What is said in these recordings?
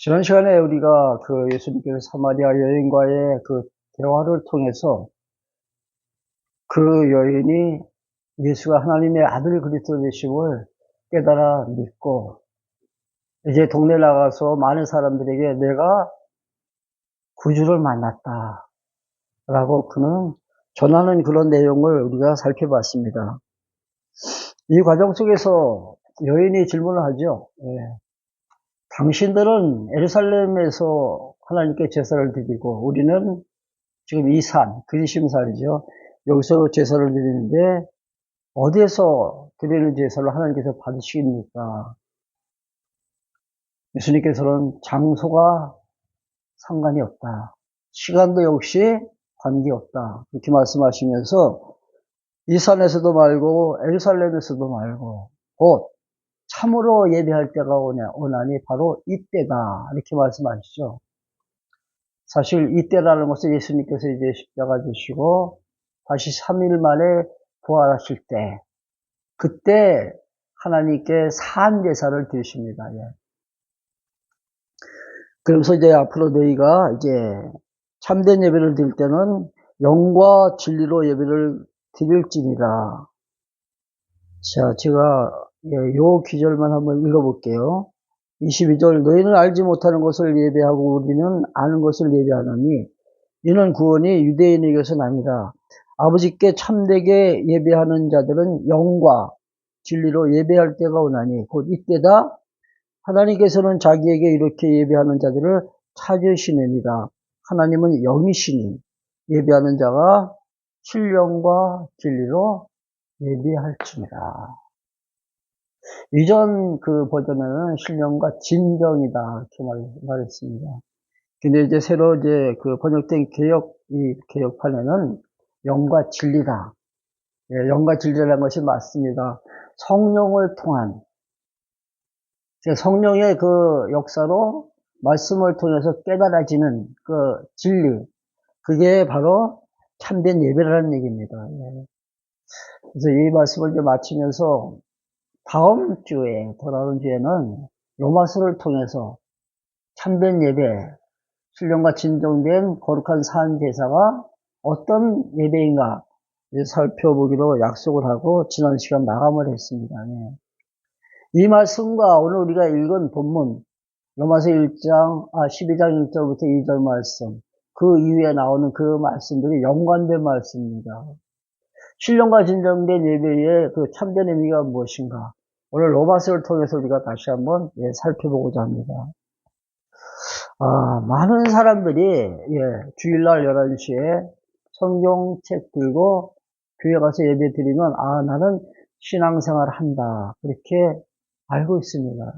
지난 시간에 우리가 그 예수님께서 사마리아 여인과의 그 대화를 통해서 그 여인이 예수가 하나님의 아들 그리스도 되심을 깨달아 믿고 이제 동네 나가서 많은 사람들에게 내가 구주를 만났다 라고 그는 전하는 그런 내용을 우리가 살펴봤습니다. 이 과정 속에서 여인이 질문을 하죠. 당신들은 예루살렘에서 하나님께 제사를 드리고 우리는 지금 이 산, 그리심산이죠. 여기서 제사를 드리는데 어디에서 드리는 제사를 하나님께서 받으시겠습니까? 예수님께서는 장소가 상관이 없다. 시간도 역시 관계없다. 그렇게 말씀하시면서 이 산에서도 말고 예루살렘에서도 말고 곧 참으로 예배할 때가 오나니 바로 이때다. 이렇게 말씀하시죠. 사실 이때라는 것은 예수님께서 이제 십자가 지시고 다시 3일 만에 부활하실 때 그때 하나님께 산 제사를 드리십니다. 그러면서 이제 앞으로 너희가 이제 참된 예배를 드릴 때는 영과 진리로 예배를 드릴지니라. 자, 제가 요 기절만 한번 읽어볼게요. 22절 너희는 알지 못하는 것을 예배하고 우리는 아는 것을 예배하노니 이는 구원이 유대인에게서 남이라. 아버지께 참되게 예배하는 자들은 영과 진리로 예배할 때가 오나니 곧 이때다. 하나님께서는 자기에게 이렇게 예배하는 자들을 찾으시느니라. 하나님은 영이시니 예배하는 자가 신령과 진리로 예배할지니라. 이전 그 버전에는 신령과 진정이다 이렇게 말했습니다. 근데 이제 새로 이제 그 번역된 이 개혁판에는 영과 진리다. 영과 진리라는 것이 맞습니다. 성령을 통한, 성령의 그 역사로 말씀을 통해서 깨달아지는 그 진리, 그게 바로 참된 예배라는 얘기입니다. 그래서 이 말씀을 이제 마치면서 다음 주에, 돌아오는 주에는 로마서를 통해서 참된 예배, 신령과 진정된 거룩한 산 제사가 어떤 예배인가 살펴보기로 약속을 하고 지난 시간 마감을 했습니다. 이 말씀과 오늘 우리가 읽은 본문 로마서 12장 1절부터 2절 말씀 그 이후에 나오는 그 말씀들이 연관된 말씀입니다. 신령과 진정된 예배의 그 참된 의미가 무엇인가 오늘 로마서를 통해서 우리가 다시 한번 살펴보고자 합니다. 많은 사람들이 주일날 11시에 성경책 들고 교회 가서 예배 드리면 나는 신앙생활 한다 그렇게 알고 있습니다.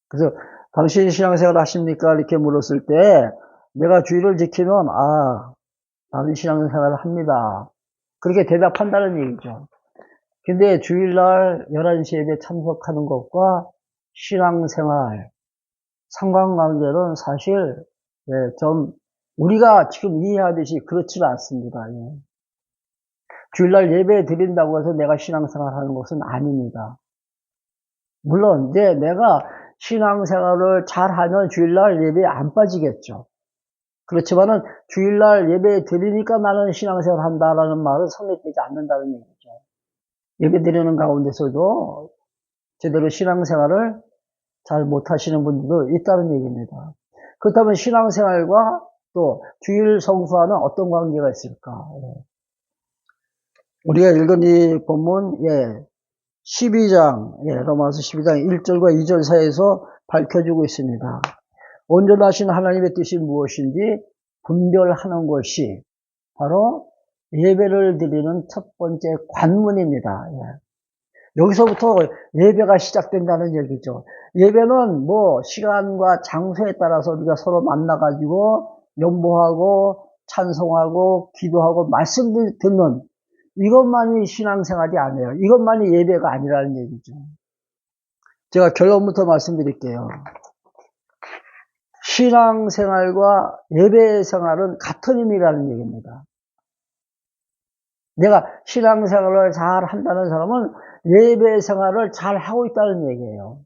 그래서 당신 신앙생활 하십니까? 이렇게 물었을 때 내가 주일을 지키면 나는 신앙생활을 합니다. 그렇게 대답한다는 얘기죠. 근데 주일날 11시 예배 참석하는 것과 신앙생활 상관관계는 사실 좀 우리가 지금 이해하듯이 그렇지는 않습니다. 주일날 예배 드린다고 해서 내가 신앙생활 하는 것은 아닙니다. 물론 이제 내가 신앙생활을 잘하면 주일날 예배에 안 빠지겠죠. 그렇지만은 주일날 예배 드리니까 나는 신앙생활 한다라는 말은 성립되지 않는다는 얘기죠. 예배 드리는 가운데서도 제대로 신앙생활을 잘 못하시는 분들도 있다는 얘기입니다. 그렇다면 신앙생활과 또 주일 성수와는 어떤 관계가 있을까? 우리가 읽은 이 본문 12장 로마서 12장 1절과 2절 사이에서 밝혀주고 있습니다. 온전하신 하나님의 뜻이 무엇인지 분별하는 것이 바로 예배를 드리는 첫 번째 관문입니다. 여기서부터 예배가 시작된다는 얘기죠. 예배는 뭐 시간과 장소에 따라서 우리가 서로 만나가지고 연보하고 찬송하고 기도하고 말씀 듣는 이것만이 신앙생활이 아니에요. 이것만이 예배가 아니라는 얘기죠. 제가 결론부터 말씀드릴게요. 신앙생활과 예배생활은 같은 의미라는 얘기입니다. 내가 신앙생활을 잘 한다는 사람은 예배생활을 잘 하고 있다는 얘기예요.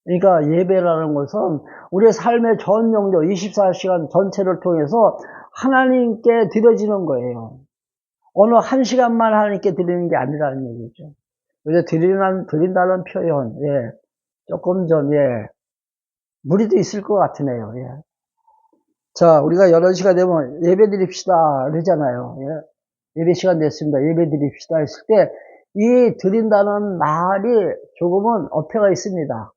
그러니까 예배라는 것은 우리의 삶의 전 영역 24시간 전체를 통해서 하나님께 드려지는 거예요. 어느 한 시간만 하나님께 드리는 게 아니라는 얘기죠. 그래서 드린다는 표현, 예, 조금 좀, 예, 무리도 있을 것 같으네요. 예. 자, 우리가 11시가 되면 예배 드립시다. 그러잖아요. 예. 예배 시간 됐습니다. 예배 드립시다. 했을 때, 이 드린다는 말이 조금은 어폐가 있습니다.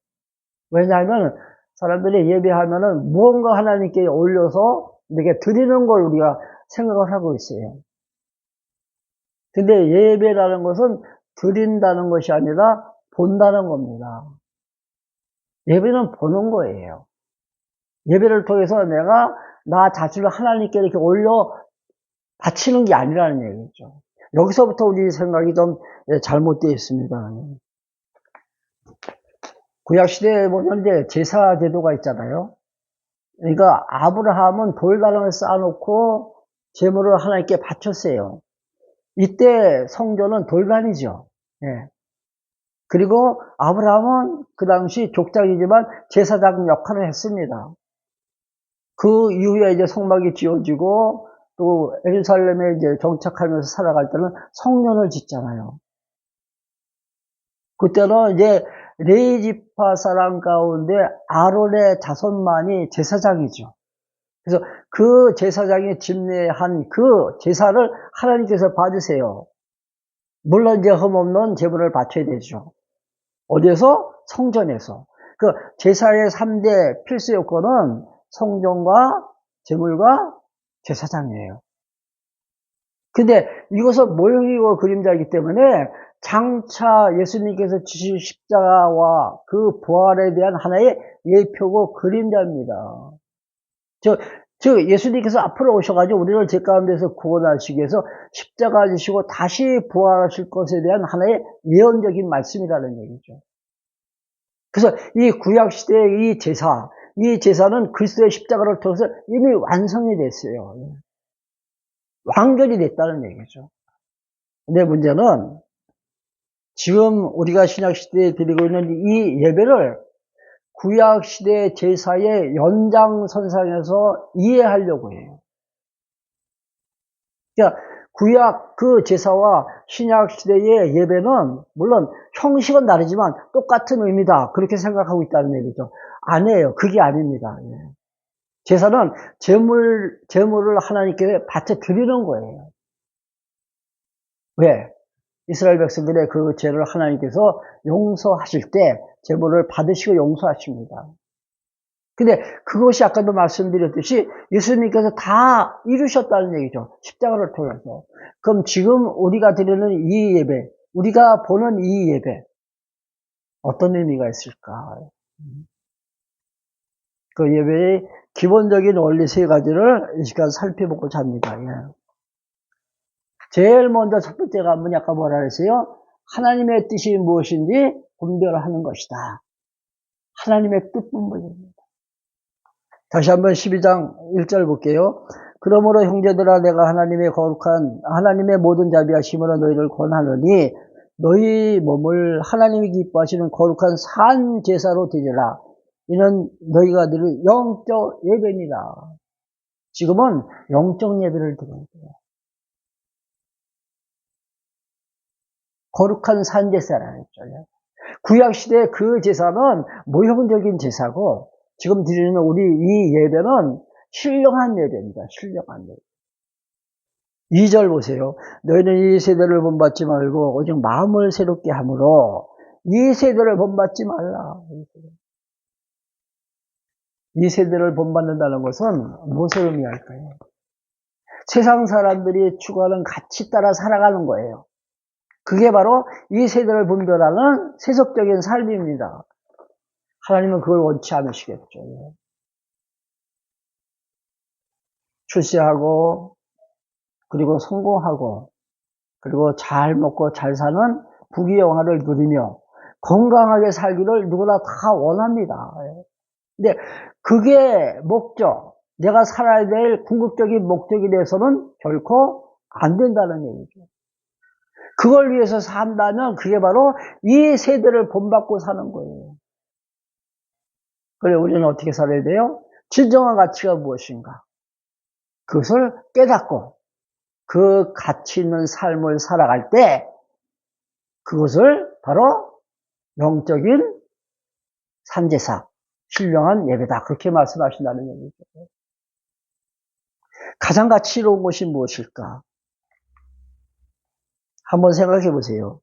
왜냐하면 사람들이 예배하면은 무언가 하나님께 올려서 이렇게 드리는 걸 우리가 생각을 하고 있어요. 근데 예배라는 것은 드린다는 것이 아니라 본다는 겁니다. 예배는 보는 거예요. 예배를 통해서 내가 나 자신을 하나님께 이렇게 올려 바치는 게 아니라는 얘기죠. 여기서부터 우리 생각이 좀 잘못되어 있습니다. 구약시대에 보면 이제 제사 제도가 있잖아요. 그러니까 아브라함은 돌다랑을 쌓아놓고 제물을 하나님께 바쳤어요. 이때 성전은 돌단이죠. 예. 그리고 아브라함은 그 당시 족장이지만 제사장 역할을 했습니다. 그 이후에 이제 성막이 지어지고 또 예루살렘에 이제 정착하면서 살아갈 때는 성전을 짓잖아요. 그때는 이제 레위 지파 사람 가운데 아론의 자손만이 제사장이죠. 그래서 그 제사장이 집례한 그 제사를 하나님께서 받으세요. 물론 이제 흠없는 제물을 바쳐야 되죠. 어디에서? 성전에서. 그 제사의 3대 필수 요건은 성전과 제물과 제사장이에요. 근데 이것은 모형이고 그림자이기 때문에 장차 예수님께서 지신 십자가와 그 부활에 대한 하나의 예표고 그림자입니다. 즉 예수님께서 앞으로 오셔가지고 우리를 죄 가운데서 구원하시기 위해서 십자가 지시고 다시 부활하실 것에 대한 하나의 예언적인 말씀이라는 얘기죠. 그래서 이 구약시대의 이 제사는 그리스도의 십자가를 통해서 이미 완성이 됐어요. 완결이 됐다는 얘기죠. 근데 문제는 지금 우리가 신약시대에 드리고 있는 이 예배를 구약시대 제사의 연장선상에서 이해하려고 해요. 그러니까 구약 그 제사와 신약시대의 예배는 물론 형식은 다르지만 똑같은 의미다. 그렇게 생각하고 있다는 얘기죠. 아니에요. 그게 아닙니다. 제사는 제물을 하나님께 바쳐 드리는 거예요. 왜? 이스라엘 백성들의 그 죄를 하나님께서 용서하실 때 제물을 받으시고 용서하십니다. 근데 그것이 아까도 말씀드렸듯이 예수님께서 다 이루셨다는 얘기죠. 십자가를 통해서. 그럼 지금 우리가 드리는 이 예배, 우리가 보는 이 예배, 어떤 의미가 있을까? 그 예배의 기본적인 원리 세 가지를 이 시간 살펴보고자 합니다. 예. 제일 먼저 첫 번째가 아까 뭐라 그랬어요? 하나님의 뜻이 무엇인지 분별하는 것이다. 하나님의 뜻분별입니다. 다시 한번 12장 1절 볼게요. 그러므로 형제들아 내가 하나님의 모든 자비하심으로 너희를 권하노니 너희 몸을 하나님이 기뻐하시는 거룩한 산 제사로 드리라. 이는 너희가 드릴 영적 예배니라. 지금은 영적 예배를 드리는 거예요. 거룩한 산 제사라는 거죠. 구약시대 그 제사는 모형적인 제사고 지금 드리는 우리 이 예배는 신령한 예배입니다. 신령한 예배. 2절 보세요. 너희는 이 세대를 본받지 말고 오직 마음을 새롭게 함으로 이 세대를 본받지 말라. 이 세대를 본받는다는 것은 무엇을 의미할까요? 세상 사람들이 추구하는 가치 따라 살아가는 거예요. 그게 바로 이 세대를 분별하는 세속적인 삶입니다. 하나님은 그걸 원치 않으시겠죠. 출세하고 그리고 성공하고 그리고 잘 먹고 잘 사는 부귀영화를 누리며 건강하게 살기를 누구나 다 원합니다. 근데 그게 목적, 내가 살아야 될 궁극적인 목적이 돼서는 결코 안 된다는 얘기죠. 그걸 위해서 산다면 그게 바로 이 세대를 본받고 사는 거예요. 그래, 우리는 어떻게 살아야 돼요? 진정한 가치가 무엇인가? 그것을 깨닫고 그 가치 있는 삶을 살아갈 때 그것을 바로 영적인 산제사, 신령한 예배다. 그렇게 말씀하신다는 얘기죠. 가장 가치로운 것이 무엇일까? 한번 생각해 보세요.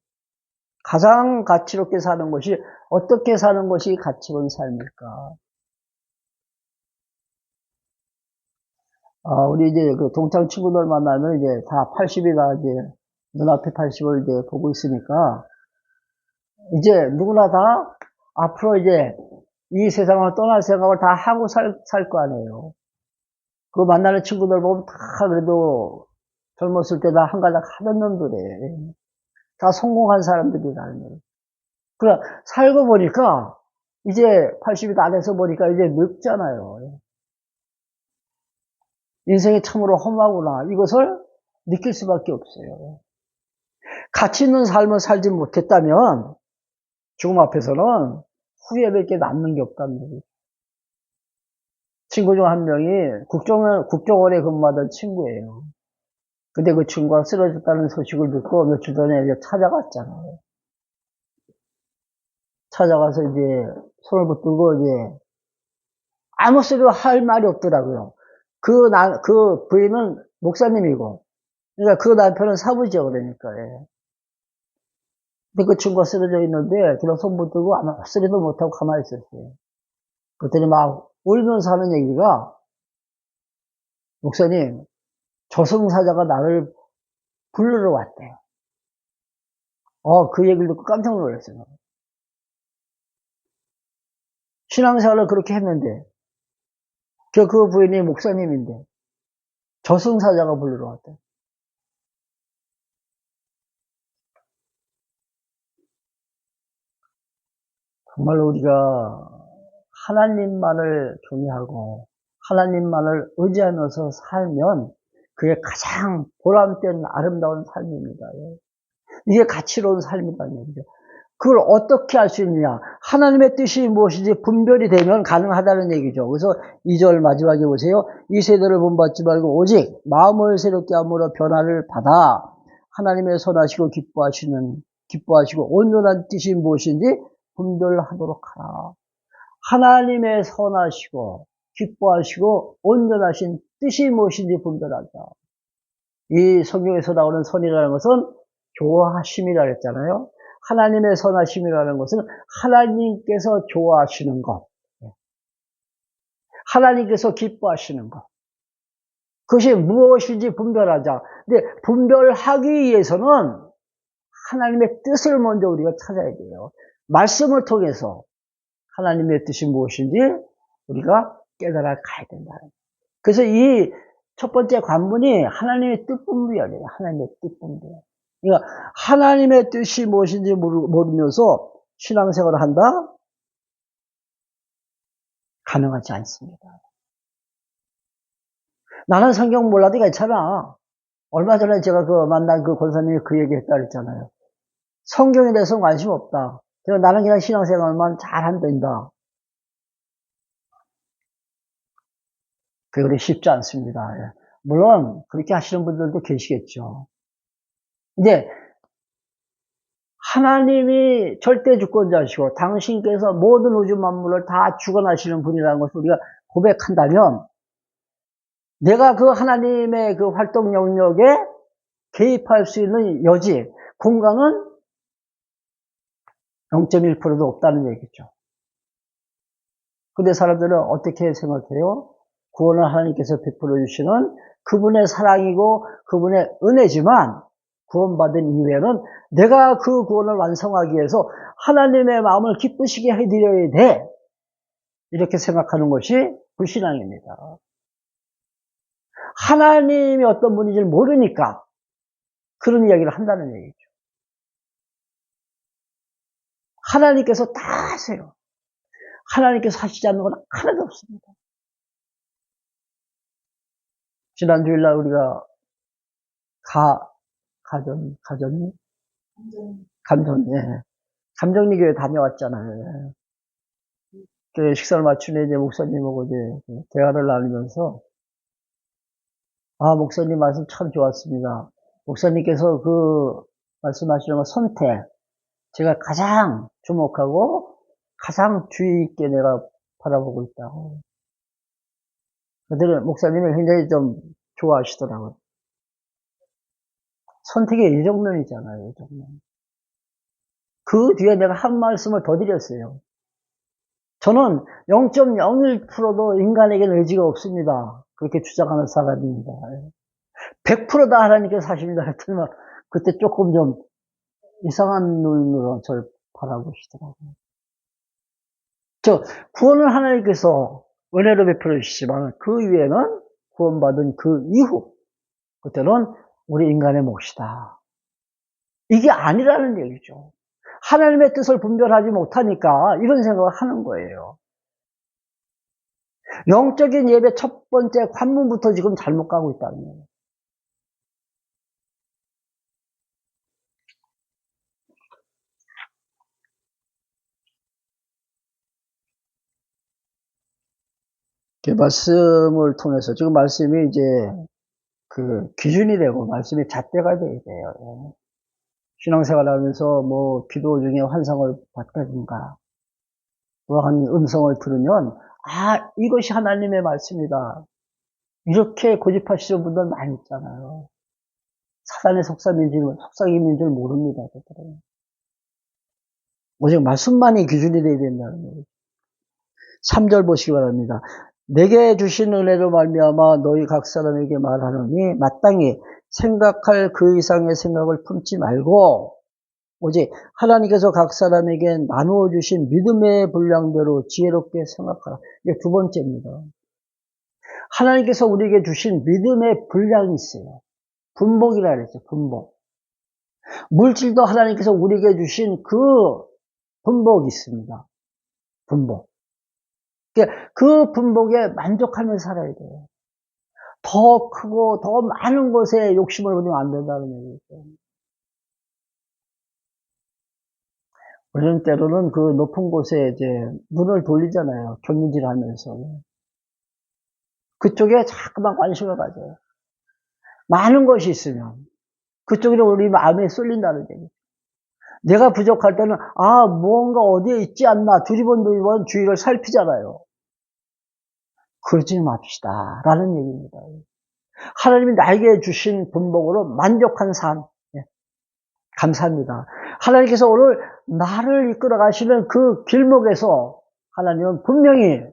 가장 가치롭게 사는 것이, 어떻게 사는 것이 가치로운 삶일까? 우리 이제 그 동창 친구들 만나면 이제 다 80이다, 이제 눈앞에 80을 이제 보고 있으니까, 이제 누구나 다 앞으로 이제 이 세상을 떠날 생각을 다 하고 살 거 아니에요. 그 만나는 친구들 보면 다 그래도 젊었을 때 다 한가닥 하던 놈들이에요. 다 성공한 사람들이라는 거예요. 그래, 살고 보니까, 이제 80이 다 돼서 보니까 이제 늙잖아요. 인생이 참으로 험하구나. 이것을 느낄 수밖에 없어요. 가치 있는 삶을 살지 못했다면, 죽음 앞에서는 후회밖에 남는 게 없다는 거예요. 친구 중 한 명이 국정원에 근무하던 친구예요. 근데 그 친구가 쓰러졌다는 소식을 듣고 며칠 전에 이제 찾아갔잖아요. 찾아가서 이제 손을 붙들고 이제 아무 소리도 할 말이 없더라고요. 그 부인은 목사님이고, 그러니까 그 남편은 사부죠, 그러니까. 예. 근데 그 친구가 쓰러져 있는데, 그냥 손 붙들고 아무 소리도 못하고 가만히 있었어요. 그랬더니 막 울면서 하는 얘기가, 목사님, 저승사자가 나를 부르러 왔대요. 그 얘기를 듣고 깜짝 놀랐어요. 신앙생활을 그렇게 했는데, 그 부인이 목사님인데, 저승사자가 부르러 왔대요. 정말로 우리가 하나님만을 경외하고 하나님만을 의지하면서 살면 그게 가장 보람된 아름다운 삶입니다. 이게 가치로운 삶이라는 얘기죠. 그걸 어떻게 할 수 있느냐? 하나님의 뜻이 무엇인지 분별이 되면 가능하다는 얘기죠. 그래서 2절 마지막에 보세요. 이 세대를 본받지 말고 오직 마음을 새롭게 함으로 변화를 받아 하나님의 선하시고 기뻐하시고 온전한 뜻이 무엇인지 분별하도록 하라. 하나님의 선하시고 기뻐하시고 온전하신 뜻이 무엇인지 분별하자. 이 성경에서 나오는 선이라는 것은 좋아하심이라 했잖아요. 하나님의 선하심이라는 것은 하나님께서 좋아하시는 것, 하나님께서 기뻐하시는 것. 그것이 무엇인지 분별하자. 근데 분별하기 위해서는 하나님의 뜻을 먼저 우리가 찾아야 돼요. 말씀을 통해서 하나님의 뜻이 무엇인지 우리가 깨달아 가야 된다. 그래서 이 첫 번째 관문이 하나님의 뜻 분별이에요. 하나님의 뜻 분별. 그러니까 하나님의 뜻이 무엇인지 모르면서 신앙생활을 한다? 가능하지 않습니다. 나는 성경 몰라도 괜찮아. 얼마 전에 제가 만난 그 권사님이 그 얘기 했다 그랬잖아요. 성경에 대해서 관심 없다. 나는 그냥 신앙생활만 잘하면 된다. 그게 쉽지 않습니다. 물론 그렇게 하시는 분들도 계시겠죠. 근데 하나님이 절대 주권자시고 당신께서 모든 우주 만물을 다 주관하시는 분이라는 것을 우리가 고백한다면 내가 그 하나님의 그 활동 영역에 개입할 수 있는 여지, 공간은 0.1%도 없다는 얘기죠. 근데 사람들은 어떻게 생각해요? 구원을 하나님께서 베풀어 주시는 그분의 사랑이고 그분의 은혜지만 구원받은 이후에는 내가 그 구원을 완성하기 위해서 하나님의 마음을 기쁘시게 해드려야 돼. 이렇게 생각하는 것이 불신앙입니다. 하나님이 어떤 분인지 모르니까 그런 이야기를 한다는 얘기죠. 하나님께서 다 하세요. 하나님께서 하시지 않는 건 하나도 없습니다. 지난 주일날 우리가 감정리 교회 다녀왔잖아요. 식사를 마치고 이제 목사님하고 이제 대화를 나누면서, 목사님 말씀 참 좋았습니다. 목사님께서 그 말씀하시는 거 선택, 제가 가장 주목하고 가장 주의 있게 내가 바라보고 있다고. 그들은 목사님을 굉장히 좀 좋아하시더라고요. 선택의 예정론이잖아요, 예정론. 그 뒤에 내가 한 말씀을 더 드렸어요. 저는 0.01%도 인간에게는 의지가 없습니다. 그렇게 주장하는 사람입니다. 100%다 하나님께서 하십니다. 했더니 그때 조금 좀 이상한 눈으로 저를 바라보시더라고요. 구원을 하나님께서 은혜로 베풀어 주시지만 그 위에는 구원받은 그 이후, 그때는 우리 인간의 몫이다. 이게 아니라는 얘기죠. 하나님의 뜻을 분별하지 못하니까 이런 생각을 하는 거예요. 영적인 예배 첫 번째 관문부터 지금 잘못 가고 있다는 거예요. 말씀을 통해서 지금 말씀이 이제 그 기준이 되고 말씀이 잣대가 돼야 돼요. 신앙생활 하면서 뭐 기도 중에 환상을 봤다든가 또한 음성을 들으면 이것이 하나님의 말씀이다. 이렇게 고집하시는 분들 많이 있잖아요. 사단의 속삭임인 줄 모릅니다. 그들은. 오직 말씀만이 기준이 되어야 된다는 거예요. 3절 보시기 바랍니다. 내게 주신 은혜로 말미암아 너희 각 사람에게 말하노니 마땅히 생각할 그 이상의 생각을 품지 말고 오직 하나님께서 각 사람에게 나누어 주신 믿음의 분량대로 지혜롭게 생각하라. 이게 두 번째입니다. 하나님께서 우리에게 주신 믿음의 분량이 있어요. 분복이라 그랬죠. 분복. 물질도 하나님께서 우리에게 주신 그 분복이 있습니다. 분복. 그 분복에 만족하며 살아야 돼요. 더 크고 더 많은 것에 욕심을 부리면 안 된다는 얘기죠. 우리는 때로는 그 높은 곳에 이제 눈을 돌리잖아요. 경유질 하면서. 그쪽에 자꾸만 관심을 가져요. 많은 것이 있으면 그쪽으로 우리 마음에 쏠린다는 얘기죠. 내가 부족할 때는 무언가 어디에 있지 않나 두리번 주위를 살피잖아요. 그러지 맙시다 라는 얘기입니다. 하나님이 나에게 주신 분복으로 만족한 삶 감사합니다. 하나님께서 오늘 나를 이끌어 가시는 그 길목에서 하나님은 분명히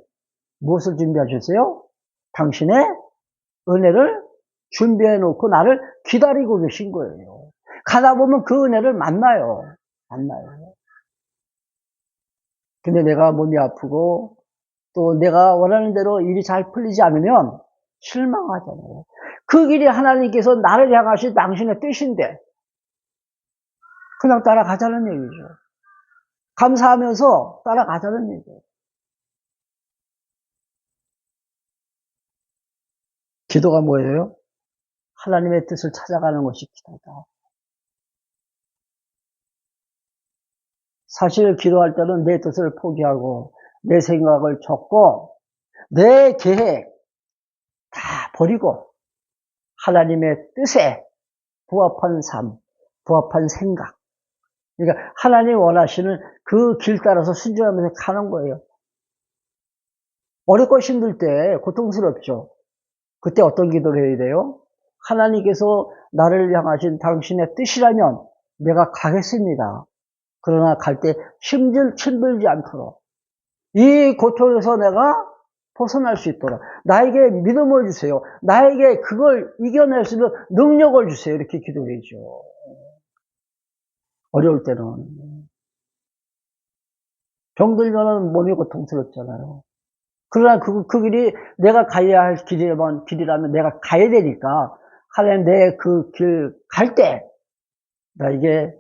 무엇을 준비하셨어요? 당신의 은혜를 준비해 놓고 나를 기다리고 계신 거예요. 가다 보면 그 은혜를 만나요. 근데 내가 몸이 아프고 또 내가 원하는 대로 일이 잘 풀리지 않으면 실망하잖아요. 그 길이 하나님께서 나를 향하신 당신의 뜻인데 그냥 따라가자는 얘기죠. 감사하면서 따라가자는 얘기예요. 기도가 뭐예요? 하나님의 뜻을 찾아가는 것이 기도다. 사실 기도할 때는 내 뜻을 포기하고 내 생각을 접고 내 계획 다 버리고 하나님의 뜻에 부합한 삶, 부합한 생각. 그러니까 하나님이 원하시는 그 길 따라서 순종하면서 가는 거예요. 어렵고 힘들 때 고통스럽죠. 그때 어떤 기도를 해야 돼요? 하나님께서 나를 향하신 당신의 뜻이라면 내가 가겠습니다. 그러나 갈 때 힘들지 않도록 이 고통에서 내가 벗어날 수 있도록 나에게 믿음을 주세요. 나에게 그걸 이겨낼 수 있는 능력을 주세요. 이렇게 기도해야죠. 어려울 때는 병들면 몸이 고통스럽잖아요. 그러나 그 길이 내가 가야 할 길이라면 내가 가야 되니까 하나님 내 그 길 갈 때 나에게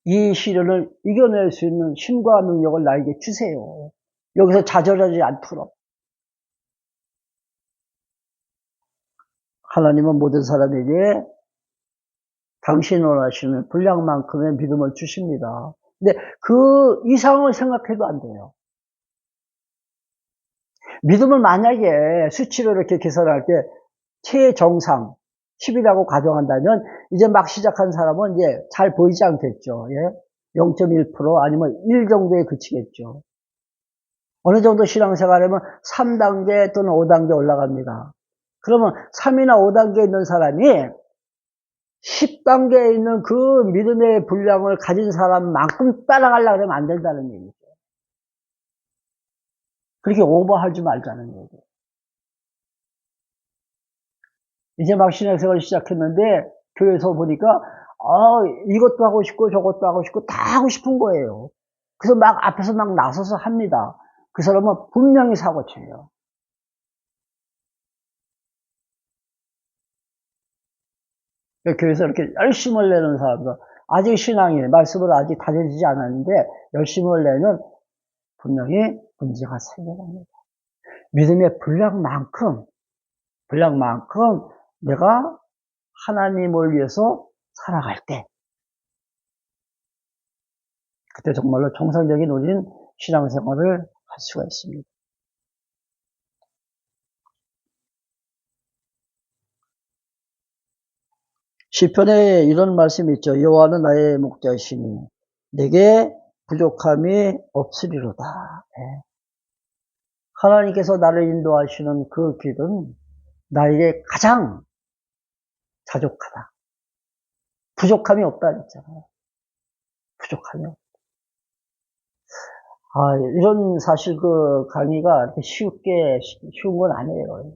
이 시련을 이겨낼 수 있는 힘과 능력을 나에게 주세요. 여기서 좌절하지 않도록. 하나님은 모든 사람에게 당신 원하시는 분량만큼의 믿음을 주십니다. 근데 그 이상을 생각해도 안 돼요. 믿음을 만약에 수치로 이렇게 계산할 때 최정상 10이라고 가정한다면 이제 막 시작한 사람은 이제 잘 보이지 않겠죠. 예? 0.1% 아니면 1 정도에 그치겠죠. 어느 정도 신앙생활하면 3단계 또는 5단계 올라갑니다. 그러면 3이나 5단계에 있는 사람이 10단계에 있는 그 믿음의 분량을 가진 사람만큼 따라가려고 하면 안 된다는 얘기죠. 그렇게 오버하지 말자는 얘기죠. 이제 막 신앙생활을 시작했는데 교회에서 보니까 이것도 하고 싶고 저것도 하고 싶고 다 하고 싶은 거예요. 그래서 막 앞에서 막 나서서 합니다. 그 사람은 분명히 사고쳐요. 교회에서 이렇게 열심을 내는 사람들, 아직 신앙이 말씀을 아직 다져지지 않았는데 열심을 내는 분명히 문제가 생겨납니다. 믿음의 분량만큼 내가 하나님을 위해서 살아갈 때 그때 정말로 정상적인 우리는 신앙생활을 할 수가 있습니다. 시편에 이런 말씀이 있죠. 여호와는 나의 목자시니 내게 부족함이 없으리로다. 네. 하나님께서 나를 인도하시는 그 길은 나에게 가장 자족하다. 부족함이 없다 했잖아요. 부족함이 없다. 이런 사실 그 강의가 이렇게 쉬운 건 아니에요.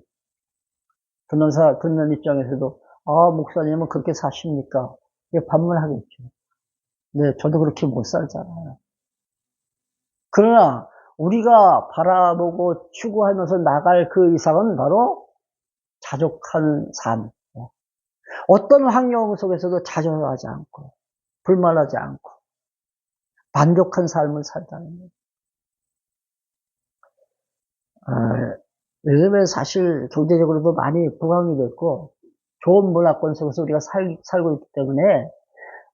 듣는 입장에서도, 목사님은 그렇게 사십니까? 반문하겠죠. 네, 저도 그렇게 못 살잖아요. 그러나, 우리가 바라보고 추구하면서 나갈 그 이상은 바로 자족한 삶. 어떤 환경 속에서도 좌절하지 않고, 불만하지 않고, 만족한 삶을 살다는 거예요. 요즘에 사실 경제적으로도 많이 부강이 됐고, 좋은 문화권 속에서 우리가 살고 있기 때문에,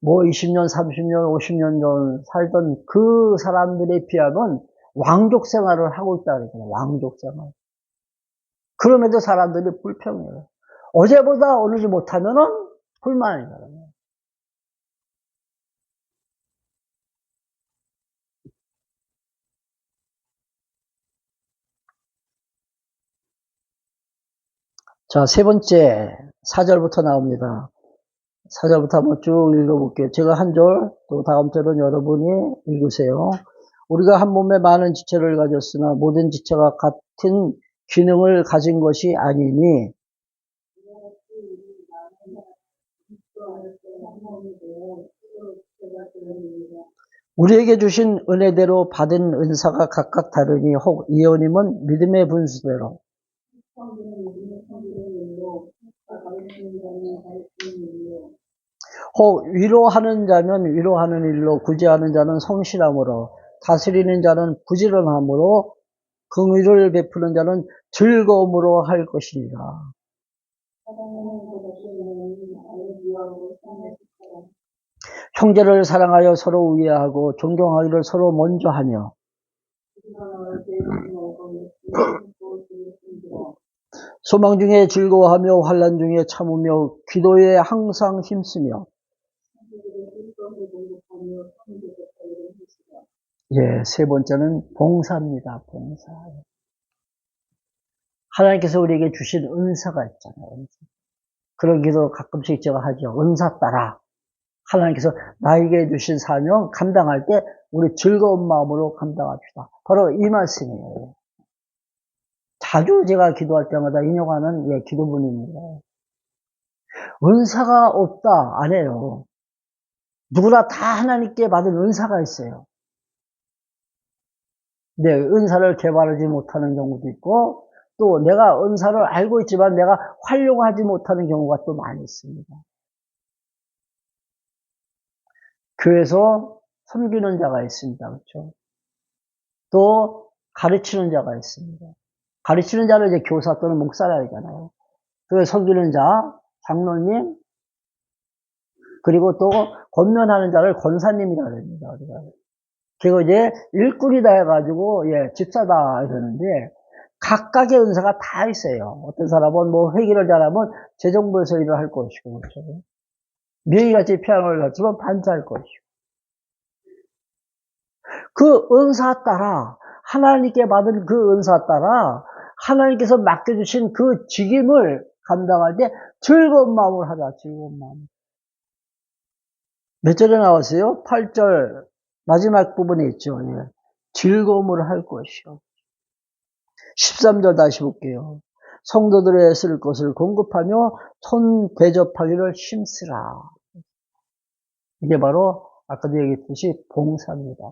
20년, 30년, 50년 전 살던 그 사람들에 비하면 왕족 생활을 하고 있다 그러잖아요. 왕족 생활. 그럼에도 사람들이 불평해요. 어제보다 오르지 못하면은 불만이잖아요. 자, 세 번째, 4절부터 나옵니다. 4절부터 한번 쭉 읽어볼게요. 제가 한 절, 또 다음 절은 여러분이 읽으세요. 우리가 한 몸에 많은 지체를 가졌으나 모든 지체가 같은 기능을 가진 것이 아니니 우리에게 주신 은혜대로 받은 은사가 각각 다르니 혹 예언임은 믿음의 분수대로 혹 위로하는 자는 위로하는 일로 구제하는 자는 성실함으로 다스리는 자는 부지런함으로 긍휼을 베푸는 자는 즐거움으로 할 것이니라. 형제를 사랑하여 서로 우애하고 존경하기를 서로 먼저 하며 소망 중에 즐거워하며 환난 중에 참으며 기도에 항상 힘쓰며 세 번째는 봉사입니다. 봉사. 하나님께서 우리에게 주신 은사가 있잖아요. 은사. 그런 기도 가끔씩 제가 하죠. 은사 따라 하나님께서 나에게 주신 사명 감당할 때 우리 즐거운 마음으로 감당합시다. 바로 이 말씀이에요. 자주 제가 기도할 때마다 인용하는 기도문입니다. 은사가 없다 안 해요. 누구나 다 하나님께 받은 은사가 있어요. 네, 은사를 개발하지 못하는 경우도 있고 또 내가 은사를 알고 있지만 내가 활용하지 못하는 경우가 또 많이 있습니다. 교회에서 섬기는 자가 있습니다. 그렇죠? 또 가르치는 자가 있습니다. 가르치는 자를 이제 교사 또는 목사라잖아요. 그 섬기는 자, 장로님, 그리고 또 권면하는 자를 권사님이라 합니다. 우리가. 그리고 이제 일꾼이다 해가지고 집사다 이러는데 각각의 은사가 다 있어요. 어떤 사람은 뭐 회계를 잘하면 재정부에서 일을 할 것이고, 그렇죠? 명의같이 피아노를 쳤으면 반주할 것이고. 그 은사 따라, 하나님께 받은 그 은사 따라, 하나님께서 맡겨주신 그 직임을 감당할 때 즐거운 마음을 하자, 즐거운 마음. 몇 절에 나왔어요? 8절 마지막 부분에 있죠. 예. 즐거움을 할 것이요. 13절 다시 볼게요. 성도들의 쓸 것을 공급하며 손 대접하기를 힘쓰라. 이게 바로 아까도 얘기했듯이 봉사입니다.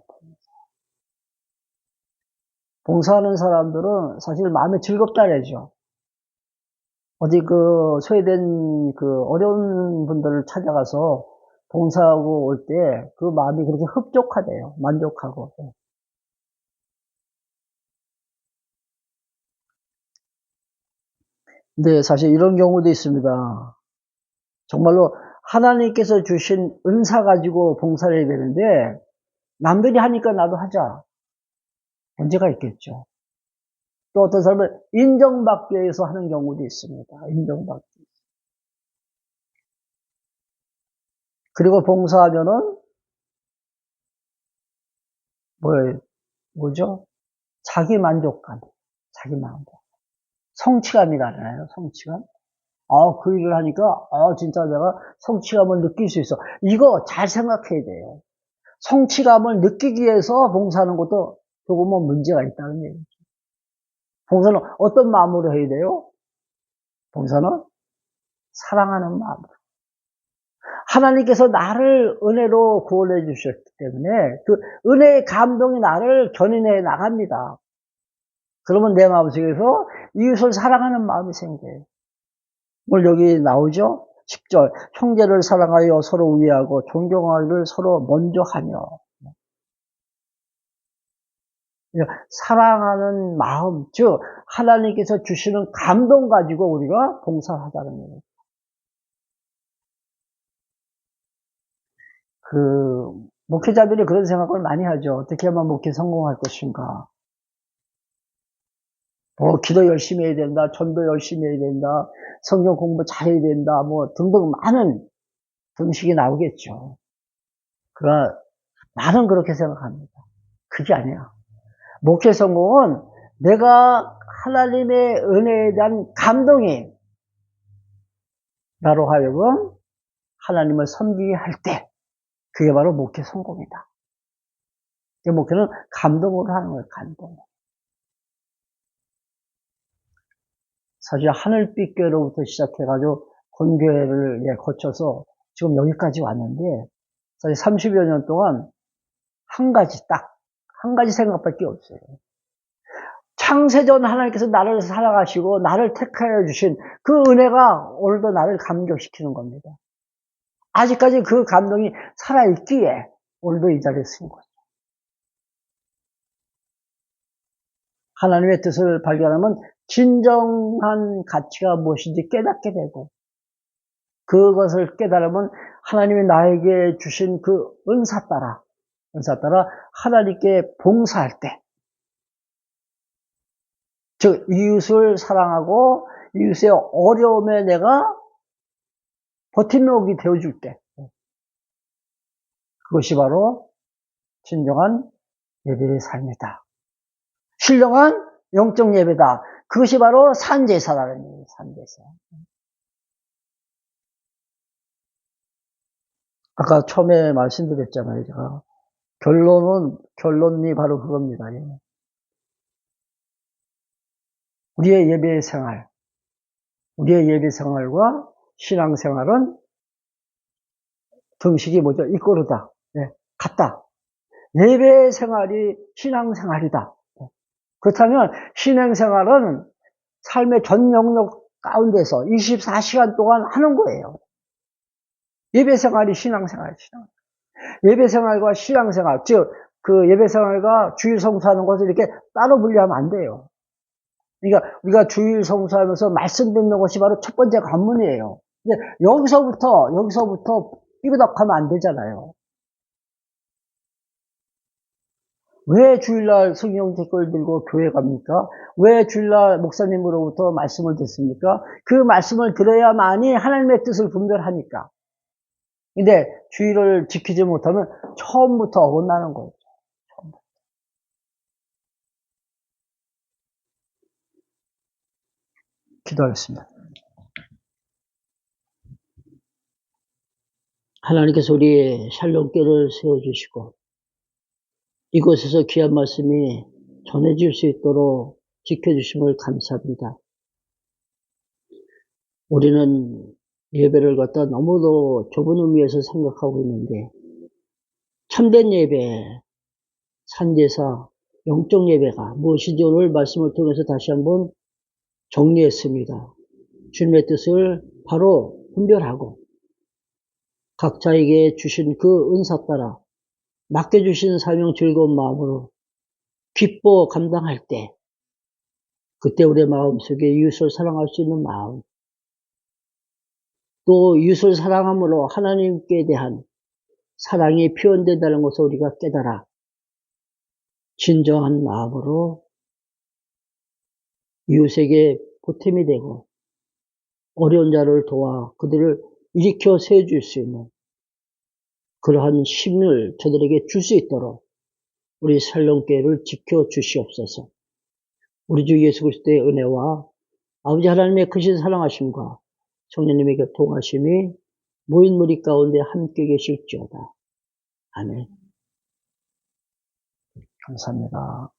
봉사하는 사람들은 사실 마음이 즐겁다 그러죠. 어디 그 소외된 그 어려운 분들을 찾아가서 봉사하고 올 때 그 마음이 그렇게 흡족하대요. 만족하고. 근데 사실 이런 경우도 있습니다. 정말로 하나님께서 주신 은사 가지고 봉사를 해야 되는데 남들이 하니까 나도 하자. 문제가 있겠죠. 또 어떤 사람은 인정받기 위해서 하는 경우도 있습니다. 인정받기. 그리고 봉사하면은 뭐죠? 자기 만족감. 자기 만족. 성취감이라잖아요. 성취감. 그 일을 하니까 진짜 내가 성취감을 느낄 수 있어. 이거 잘 생각해야 돼요. 성취감을 느끼기 위해서 봉사하는 것도 조금은 문제가 있다는 얘기죠. 봉사는 어떤 마음으로 해야 돼요? 봉사는 사랑하는 마음으로. 하나님께서 나를 은혜로 구원해 주셨기 때문에 그 은혜의 감동이 나를 견인해 나갑니다. 그러면 내 마음속에서 이웃을 사랑하는 마음이 생겨요. 오늘 여기 나오죠? 10절. 형제를 사랑하여 서로 우애하고 존경하기를 서로 먼저 하며. 사랑하는 마음, 즉 하나님께서 주시는 감동 가지고 우리가 봉사를 하자는 거예요. 목회자들이 그런 생각을 많이 하죠. 어떻게 하면 목회 성공할 것인가. 기도 열심히 해야 된다, 전도 열심히 해야 된다, 성경 공부 잘해야 된다, 등등 많은 등식이 나오겠죠. 그러나 나는 그렇게 생각합니다. 그게 아니야. 목회 성공은 내가 하나님의 은혜에 대한 감동이 나로 하여금 하나님을 섬기게 할 때 그게 바로 목회 성공이다. 목회는 감동으로 하는 거예요. 감동. 사실 하늘빛교회로부터 시작해가지고 본교회를 거쳐서 지금 여기까지 왔는데 사실 30여 년 동안 한 가지 생각밖에 없어요. 창세전 하나님께서 나를 사랑하시고 나를 택하여 주신 그 은혜가 오늘도 나를 감격시키는 겁니다. 아직까지 그 감동이 살아있기에 오늘도 이 자리에 쓴 거죠. 하나님의 뜻을 발견하면 진정한 가치가 무엇인지 깨닫게 되고 그것을 깨달으면 하나님이 나에게 주신 그 은사 따라 하나님께 봉사할 때 즉 이웃을 사랑하고 이웃의 어려움에 내가 버팀목이 되어줄 때 그것이 바로 진정한 예배의 삶이다. 신령한 영적 예배다. 그것이 바로 산제사라는 얘기예요. 산제사. 아까 처음에 말씀드렸잖아요. 제가 결론이 바로 그겁니다. 우리의 예배 생활과 신앙 생활은 등식이 뭐죠? 이꼬르다. 같다. 예배 생활이 신앙 생활이다. 그렇다면 신앙 생활은 삶의 전 영역 가운데서 24시간 동안 하는 거예요. 예배 생활이 신앙 생활이죠. 예배 생활과 신앙 생활, 즉 그 예배 생활과 주일 성수하는 것을 이렇게 따로 분리하면 안 돼요. 그러니까 우리가 주일 성수하면서 말씀 듣는 것이 바로 첫 번째 관문이에요. 근데 여기서부터 삐그덕하면 안 되잖아요. 왜 주일날 성경 책을 들고 교회 갑니까? 왜 주일날 목사님으로부터 말씀을 듣습니까? 그 말씀을 들어야만이 하나님의 뜻을 분별하니까. 근데 주일을 지키지 못하면 처음부터 어긋나는 거예요. 기도하겠습니다. 하나님께서 우리 샬롬교를 세워주시고 이곳에서 귀한 말씀이 전해질 수 있도록 지켜주심을 감사합니다. 우리는 예배를 갖다 너무도 좁은 의미에서 생각하고 있는데 참된 예배, 산제사, 영적 예배가 무엇인지 오늘 말씀을 통해서 다시 한번 정리했습니다. 주님의 뜻을 바로 분별하고 각자에게 주신 그 은사 따라 맡겨주신 사명 즐거운 마음으로 기뻐 감당할 때 그때 우리의 마음속에 이웃을 사랑할 수 있는 마음 또 이웃을 사랑함으로 하나님께 대한 사랑이 표현된다는 것을 우리가 깨달아 진정한 마음으로 이웃에게 보탬이 되고 어려운 자를 도와 그들을 일으켜 세워줄 수 있는 그러한 힘을 저들에게 줄 수 있도록 우리 샬롬교회를 지켜주시옵소서. 우리 주 예수 그리스도의 은혜와 아버지 하나님의 크신 사랑하심과 성령님의 교통하심이 모인 무리 가운데 함께 계실지어다. 아멘. 감사합니다.